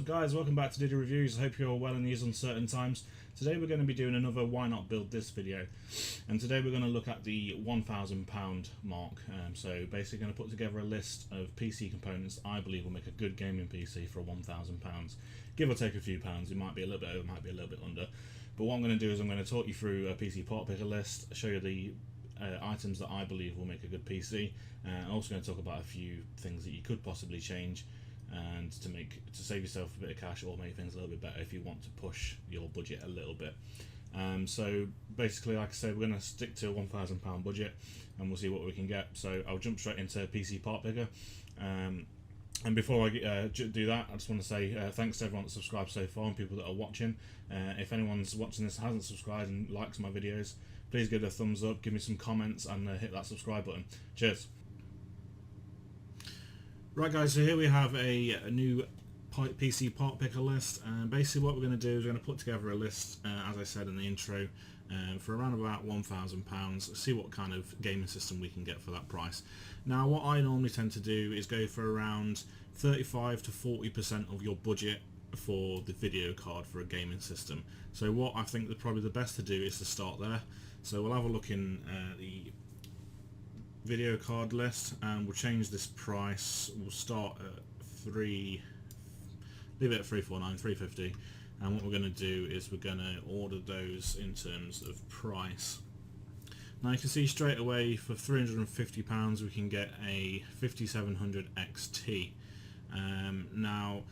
up guys, welcome back to Diddy Reviews. I hope you're all well in these uncertain times. Today we're going to be doing another Why Not Build This video, and today we're going to look at the £1,000 mark. So basically going to put together a list of PC components I believe will make a good gaming PC for £1,000. Give or take a few pounds, it might be a little bit over, it might be a little bit under. But what I'm going to do is I'm going to talk you through a PC part picker list, show you the items that I believe will make a good PC, and I'm also going to talk about a few things that you could possibly change and to save yourself a bit of cash or make things a little bit better if you want to push your budget a little bit. So basically, like I said, we're going to stick to a £1,000 budget and we'll see what we can get. So I'll jump straight into PC part picker. And before I do that, I just want to say thanks to everyone that subscribed so far and people that are watching. If anyone's watching this hasn't subscribed and likes my videos, please give it a thumbs up, give me some comments and hit that subscribe button. Cheers. Right guys, so here we have a new PC part picker list, and basically what we're going to do is we're going to put together a list, as I said in the intro, for around about £1,000, see what kind of gaming system we can get for that price. Now what I normally tend to do is go for around 35 to 40% of your budget for the video card for a gaming system. So what I think that probably the best to do is to start there. So we'll have a look in the video card list and we'll change this price. We'll start at leave it at 349, 350, and what we're going to do is we're going to order those in terms of price. Now you can see straight away for £350 we can get a 5700 XT. Now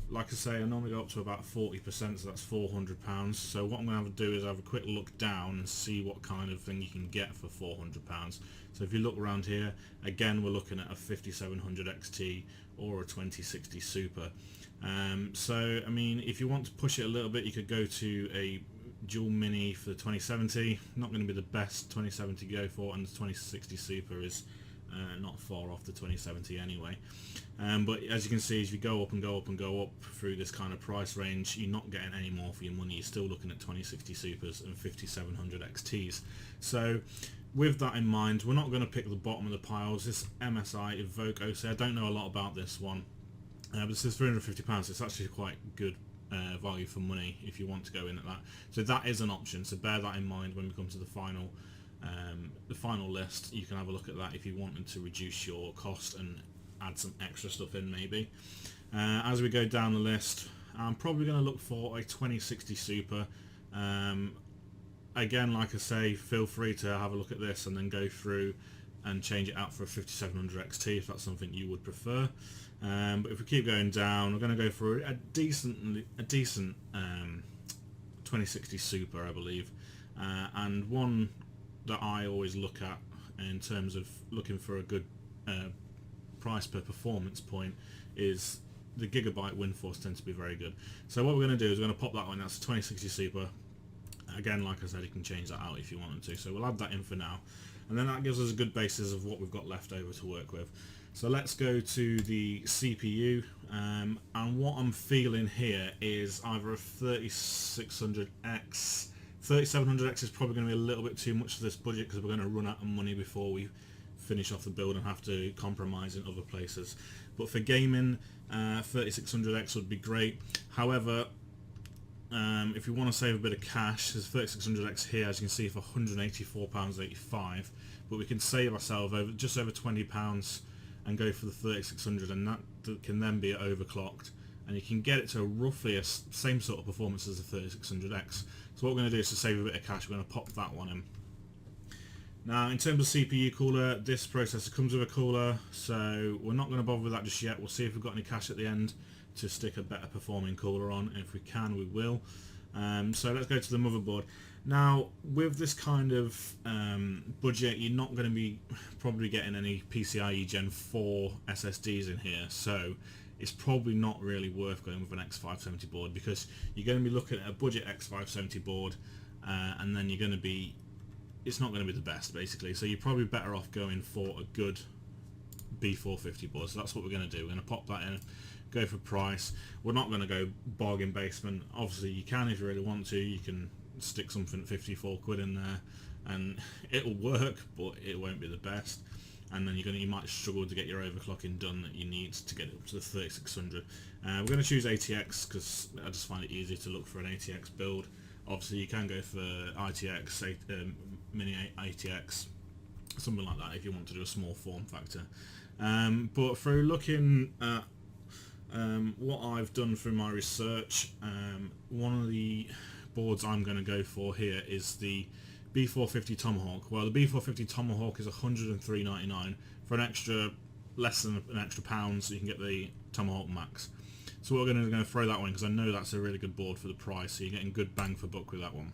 like I say, I normally go up to about 40%, so that's £400. So what I'm going to have to do is have a quick look down and see what kind of thing you can get for £400. So if you look around here, again we're looking at a 5700 XT or a 2060 Super. So I mean, if you want to push it a little bit, you could go to a dual mini for the 2070. Not going to be the best 2070 to go for, and the 2060 Super is not far off the 2070 anyway. But as you can see, as you go up and go up and go up through this kind of price range, you're not getting any more for your money. You're still looking at 2060 Supers and 5700 XTs. So with that in mind, we're not going to pick the bottom of the piles. This MSI Evoke OC, I don't know a lot about this one, but this is £350, so it's actually quite good value for money if you want to go in at that. So that is an option, so bear that in mind when we come to the final list. You can have a look at that if you wanted to reduce your cost and add some extra stuff in maybe. As we go down the list, I'm probably going to look for a 2060 Super. Again, like I say, feel free to have a look at this and then go through and change it out for a 5700 XT if that's something you would prefer. But if we keep going down, we're going to go for a decent 2060 Super, I believe, and one that I always look at in terms of looking for a good price per performance point is the Gigabyte WindForce tends to be very good. So what we're going to do is we're going to pop that one. That's a 2060 Super. Again, like I said, you can change that out if you wanted to. So we'll add that in for now, and then that gives us a good basis of what we've got left over to work with. So let's go to the CPU, and what I'm feeling here is either a 3600X. 3700X is probably going to be a little bit too much for this budget because we're going to run out of money before we finish off the build and have to compromise in other places. But for gaming, 3600X would be great. However, if you want to save a bit of cash, there's 3600X here, as you can see, for £184.85, but we can save ourselves just over £20 and go for the 3600, and that can then be overclocked, and you can get it to roughly a same sort of performance as the 3600X. So what we're going to do is to save a bit of cash, we're going to pop that one in. Now in terms of CPU cooler, this processor comes with a cooler, so we're not going to bother with that just yet. We'll see if we've got any cash at the end to stick a better performing cooler on, and if we can, we will. So let's go to the motherboard. Now with this kind of budget, you're not going to be probably getting any PCIe Gen 4 SSDs in here, so it's probably not really worth going with an X570 board, because you're going to be looking at a budget X570 board, and then you're going to be, it's not going to be the best basically. So you're probably better off going for a good B450 board. So that's what we're going to do. We're going to pop that in, go for price. We're not going to go bargain basement. Obviously you can if you really want to. You can stick something at 54 quid in there and it'll work, but it won't be the best. and then you might struggle to get your overclocking done that you need to get it up to the 3600. We're going to choose ATX because I just find it easy to look for an ATX build. Obviously you can go for ITX, mini ATX, something like that if you want to do a small form factor. But through looking at what I've done through my research, one of the boards I'm going to go for here is the B450 Tomahawk. Well, the B450 Tomahawk is $103.99 for an extra, less than an extra pound, so you can get the Tomahawk Max. So we're going to throw that one because I know that's a really good board for the price, so you're getting good bang for buck with that one.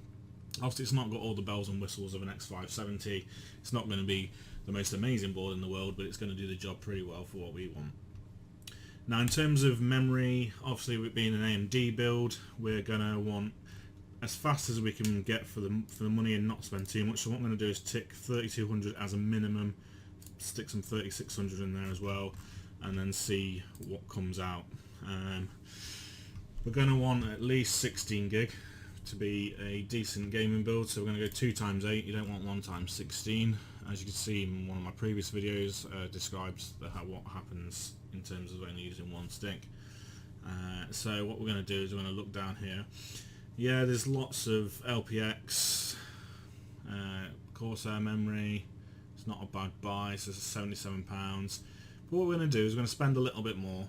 Obviously it's not got all the bells and whistles of an X570, it's not going to be the most amazing board in the world, but it's going to do the job pretty well for what we want. Now in terms of memory, obviously with being an AMD build, we're going to want as fast as we can get for the money and not spend too much. So what I'm going to do is tick 3200 as a minimum, stick some 3600 in there as well, and then see what comes out. We're going to want at least 16 gig to be a decent gaming build, so we're going to go 2 times 8, you don't want 1 times 16. As you can see in one of my previous videos, describes what happens in terms of only using 1 stick. So what we're going to do is we're going to look down here. Yeah, there's lots of LPX, Corsair memory, it's not a bad buy, so it's £77. But what we're going to do is we're going to spend a little bit more.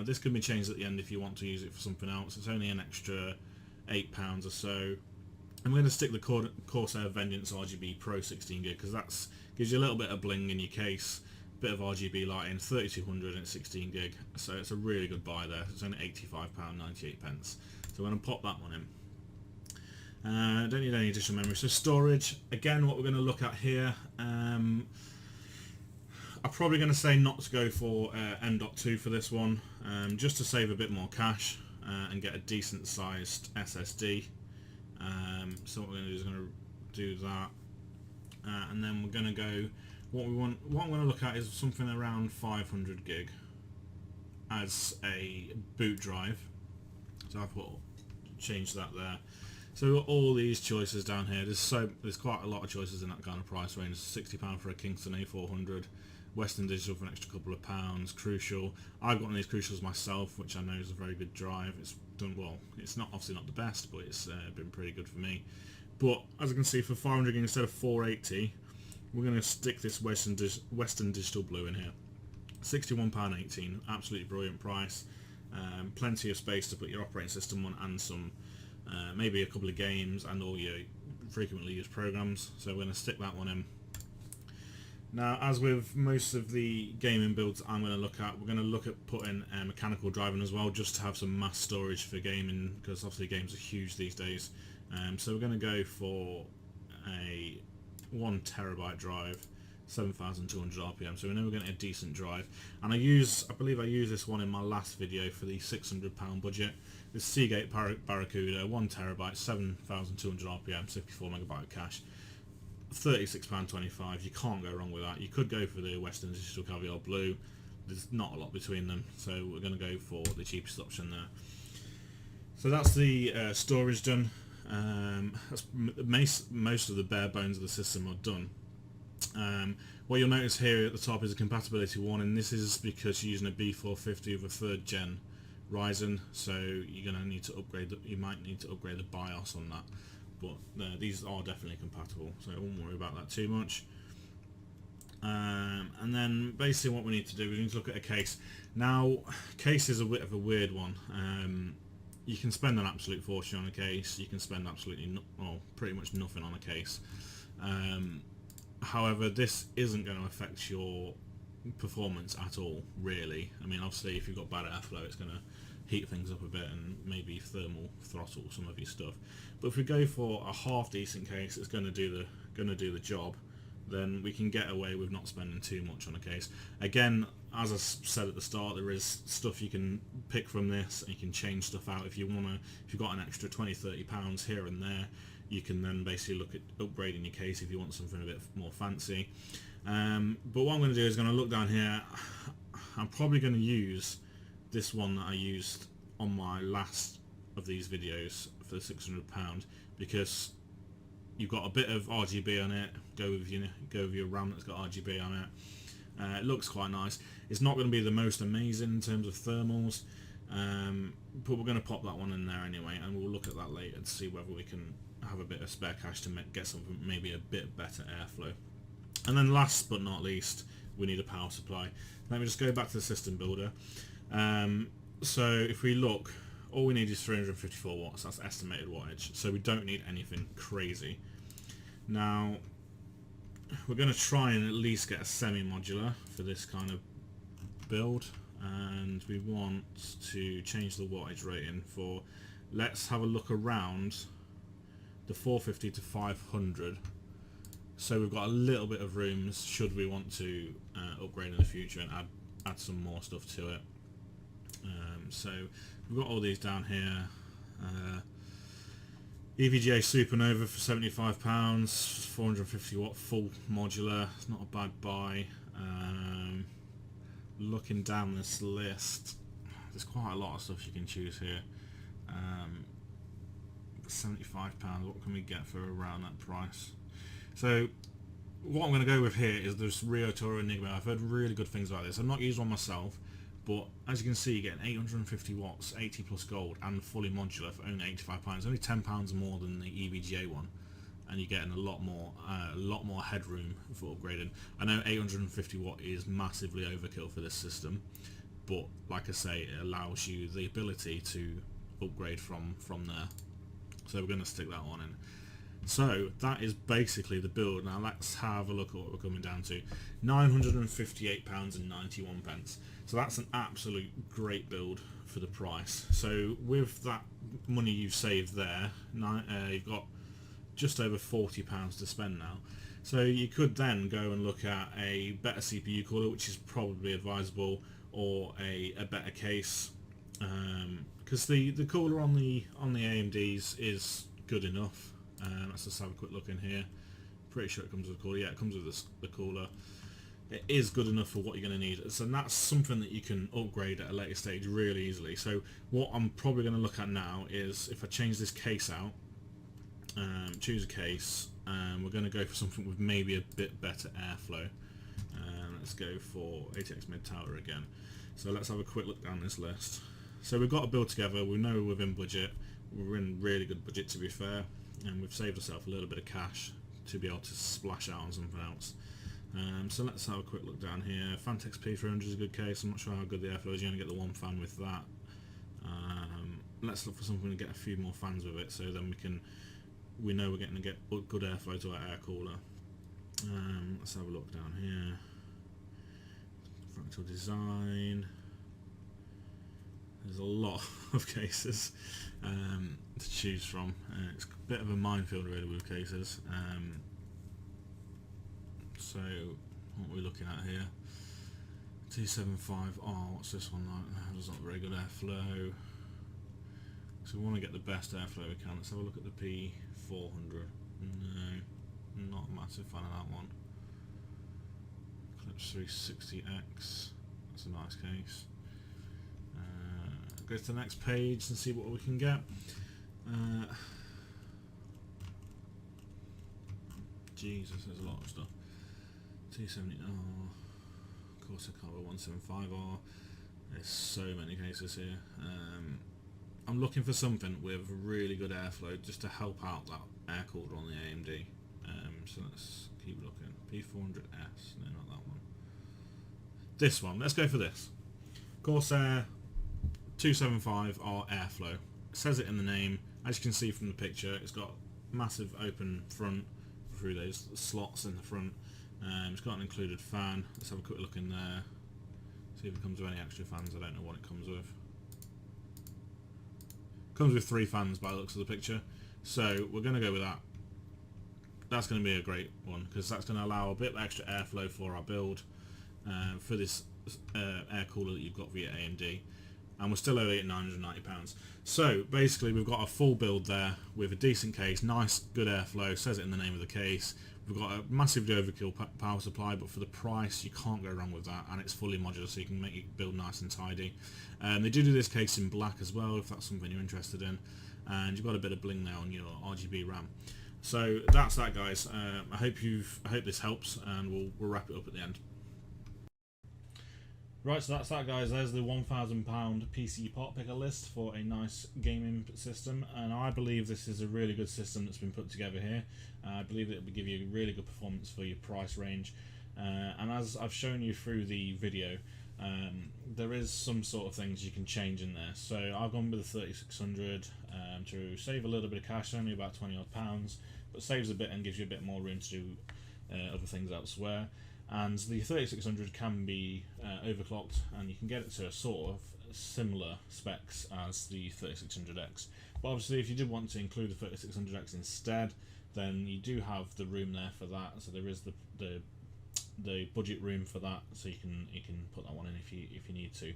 This can be changed at the end if you want to use it for something else. It's only an extra £8 or so. I'm going to stick the Corsair Vengeance RGB Pro 16 gig because that gives you a little bit of bling in your case, a bit of RGB lighting, 3200 and it's 16 gig, so it's a really good buy there. It's only £85.98. So I'm going to pop that one in. Don't need any additional memory. So storage, again, what we're going to look at here, I'm probably going to say not to go for M.2 for this one, just to save a bit more cash and get a decent sized SSD. So what we're going to do is going to do that, and then we're going to go, what I'm going to look at is something around 500 gig as a boot drive. So I've changed that there. So we've got all these choices down here. There's quite a lot of choices in that kind of price range. £60 for a Kingston A400, Western Digital for an extra couple of pounds, Crucial. I've got one of these Crucials myself, which I know is a very good drive. It's done well. It's obviously not the best, but it's been pretty good for me. But as you can see, for 500 gig instead of 480, we're going to stick this Western Digital Blue in here. £61.18, absolutely brilliant price. Plenty of space to put your operating system on and some, maybe a couple of games and all your frequently used programs. So we're going to stick that one in. Now, as with most of the gaming builds I'm going to look at, we're going to look at putting mechanical driving as well, just to have some mass storage for gaming, because obviously games are huge these days. So we're going to go for a 1 terabyte drive, 7,200 RPM, so we know we're getting a decent drive. And I believe I used this one in my last video for the £600 budget. This Seagate Barracuda, 1 terabyte, 7,200 RPM, 54 megabyte cache, £36.25. You can't go wrong with that. You could go for the Western Digital Caviar Blue. There's not a lot between them, so we're going to go for the cheapest option there. So that's the storage done. That's most of the bare bones of the system are done. What you'll notice here at the top is a compatibility warning. This is because you're using a B450 with a 3rd gen Ryzen, so you're going to need to upgrade. You might need to upgrade the BIOS on that, but these are definitely compatible, so I won't worry about that too much. And then basically what we need to do, we need to look at a case. Now, case is a bit of a weird one. You can spend an absolute fortune on a case. You can spend absolutely pretty much nothing on a case. However, this isn't going to affect your performance at all, really. I mean, obviously, if you've got bad airflow, it's going to heat things up a bit and maybe thermal throttle some of your stuff. But if we go for a half decent case that's going to do the job, then we can get away with not spending too much on a case. Again, as I said at the start, there is stuff you can pick from this, and you can change stuff out if you want to. If you've got an extra £20–30 here and there, you can then basically look at upgrading your case if you want something a bit more fancy. But what I'm going to do is going to look down here. I'm probably going to use this one that I used on my last of these videos for the £600, because you've got a bit of RGB on it. Go with your RAM that's got RGB on it. It looks quite nice. It's not going to be the most amazing in terms of thermals, but we're going to pop that one in there anyway, and we'll look at that later to see whether we can have a bit of spare cash to get something maybe a bit better airflow. And then last but not least, we need a power supply. Let me just go back to the system builder. So if we look, all we need is 354 watts. That's estimated wattage. So we don't need anything crazy. Now, we're going to try and at least get a semi-modular for this kind of build. And we want to change the wattage rating for, let's have a look around the 450 to 500. So we've got a little bit of rooms should we want to upgrade in the future and add some more stuff to it. So we've got all these down here. EVGA Supernova for £75, 450 watt full modular. It's not a bad buy. Looking down this list, there's quite a lot of stuff you can choose here. £75, what can we get for around that price? So what I'm going to go with here is this Rio Toro Enigma. I've heard really good things about this. I've not used one myself, but as you can see, you're getting 850 watts, 80 plus gold, and fully modular for only £85. It's only £10 more than the EVGA one, and you're getting a lot more headroom for upgrading. I know 850 watt is massively overkill for this system, but like I say, it allows you the ability to upgrade from there. So we're going to stick that one in. So that is basically the build. Now let's have a look at what we're coming down to. £958.91. So that's an absolute great build for the price. So with that money you've saved there, you've got just over £40 to spend now. So you could then go and look at a better CPU cooler, which is probably advisable, or a better case, because the cooler on the AMDs is good enough. Let's just have a quick look in here. Pretty sure it comes with a cooler. Yeah, it comes with the cooler. It is good enough for what you're going to need. So that's something that you can upgrade at a later stage really easily. So what I'm probably going to look at now is if I change this case out, choose a case, we're going to go for something with maybe a bit better airflow. Let's go for ATX Mid Tower again. So let's have a quick look down this list. So we've got a build together. We know we're within budget. We're in really good budget, to be fair, and we've saved ourselves a little bit of cash to be able to splash out on something else. So let's have a quick look down here. Fantex P300 is a good case. I'm not sure how good the airflow is. You only get the one fan with that. Let's look for something to get a few more fans with it, so then we know we're getting to get good airflow to our air cooler. Let's have a look down here. Fractal design. There's a lot of cases to choose from. It's a bit of a minefield really with cases. So what are we looking at here? 275R, what's this one like? There's not very good airflow. So we want to get the best airflow we can. Let's have a look at the P400. No, not a massive fan of that one. Eclipse 360X, that's a nice case. Go to the next page and see what we can get. Jesus, there's a lot of stuff. 270R, Corsica 175R. There's so many cases here. I'm looking for something with really good airflow just to help out that air cooler on the AMD. So let's keep looking. P400S, no, not that one. This one, let's go for this. Corsair 275R airflow. It says it in the name. As you can see from the picture, it's got massive open front through those slots in the front. It's got an included fan. Let's have a quick look in there. See if it comes with any extra fans. I don't know what it comes with. Comes with 3 fans by the looks of the picture. So we're going to go with that. That's going to be a great one because that's going to allow a bit of extra airflow for our build for this air cooler that you've got via AMD. And we're still only at £990. So basically we've got a full build there with a decent case, nice good airflow, says it in the name of the case. We've got a massively overkill power supply, but for the price you can't go wrong with that, and it's fully modular so you can make your build nice and tidy. They do this case in black as well if that's something you're interested in, and you've got a bit of bling now on your RGB RAM. So that's that, guys. I hope this helps, and we'll wrap it up at the end. Right, so that's that, guys. There's the £1,000 PC pot picker list for a nice gaming system, and I believe this is a really good system that's been put together here. I believe it will give you really good performance for your price range, and as I've shown you through the video, there is some sort of things you can change in there. So I've gone with the 3600 to save a little bit of cash, only about 20 odd pounds, but saves a bit and gives you a bit more room to do other things elsewhere. And the 3600 can be overclocked, and you can get it to a sort of similar specs as the 3600X. But obviously, if you did want to include the 3600X instead, then you do have the room there for that. So there is the budget room for that, so you can put that one in if you need to.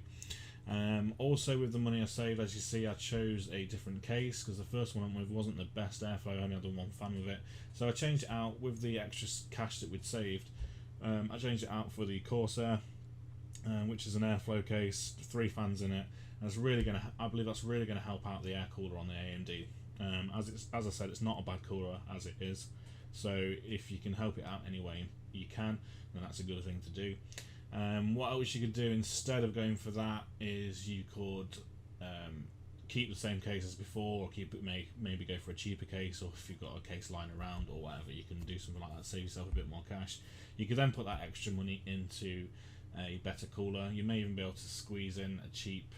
Also, with the money I saved, as you see, I chose a different case because the first one I went with wasn't the best airflow. I only had the one fan with it, so I changed it out with the extra cash that we'd saved. I changed it out for the Corsair, which is an airflow case, 3 fans in it, and it's really going to. I believe that's really going to help out the air cooler on the AMD. As I said, it's not a bad cooler as it is, so if you can help it out anyway you can, then that's a good thing to do. What else you could do instead of going for that is you could keep the same case as before, or keep it maybe go for a cheaper case, or if you've got a case lying around or whatever, you can do something like that, save yourself a bit more cash. You could then put that extra money into a better cooler. You may even be able to squeeze in a cheap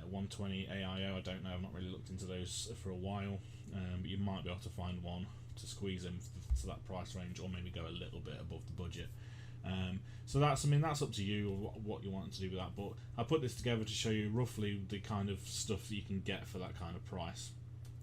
120 AIO. I don't know, I've not really looked into those for a while, but you might be able to find one to squeeze in to that price range, or maybe go a little bit above the budget. So that's up to you what you want to do with that, but I put this together to show you roughly the kind of stuff that you can get for that kind of price,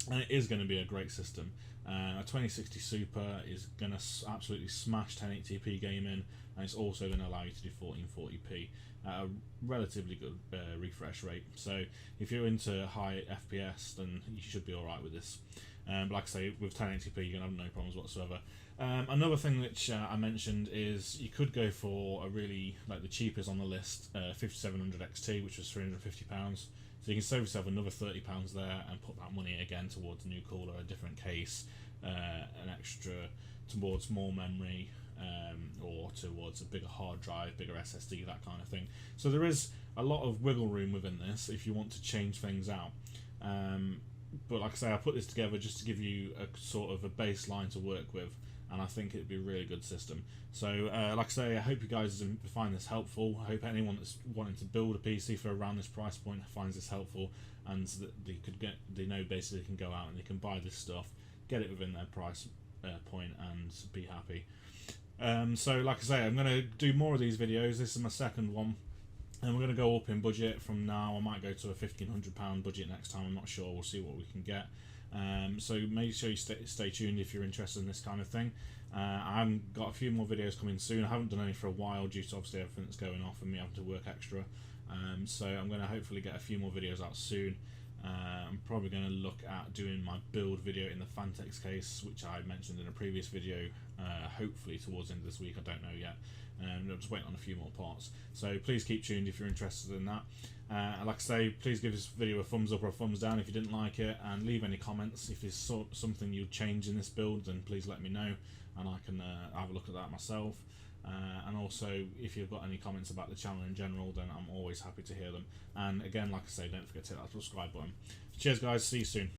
and it is going to be a great system. A 2060 Super is going to absolutely smash 1080p gaming, and it's also going to allow you to do 1440p at a relatively good refresh rate. So if you're into high FPS, then you should be alright with this. But like I say, with 1080p you're going to have no problems whatsoever. Another thing which I mentioned is you could go for a really, like the cheapest on the list, 5700 XT, which was £350. So you can save yourself another £30 there and put that money again towards a new cooler, a different case, an extra towards more memory, or towards a bigger hard drive, bigger SSD, that kind of thing. So there is a lot of wiggle room within this if you want to change things out. But like I say, I put this together just to give you a sort of a baseline to work with, and I think it'd be a really good system. So like I say, I hope you guys find this helpful. I hope anyone that's wanting to build a PC for around this price point finds this helpful, and that they know basically they can go out and they can buy this stuff, get it within their price point, and be happy. So like I say, I'm going to do more of these videos. This is my second one, and we're going to go up in budget from now. I might go to a £1,500 budget next time, I'm not sure. We'll see what we can get. So make sure you stay tuned if you're interested in this kind of thing. I've got a few more videos coming soon. I haven't done any for a while due to obviously everything that's going off and me having to work extra. So I'm going to hopefully get a few more videos out soon. I'm probably going to look at doing my build video in the Fantex case, which I mentioned in a previous video, hopefully towards the end of this week. I don't know yet. I'm just waiting on a few more parts. So please keep tuned if you're interested in that. Like I say, please give this video a thumbs up or a thumbs down if you didn't like it, and leave any comments. If there's something you'd change in this build, then please let me know, and I can have a look at that myself. And also, if you've got any comments about the channel in general, then I'm always happy to hear them. And again, like I say, don't forget to hit that subscribe button. Cheers guys, see you soon.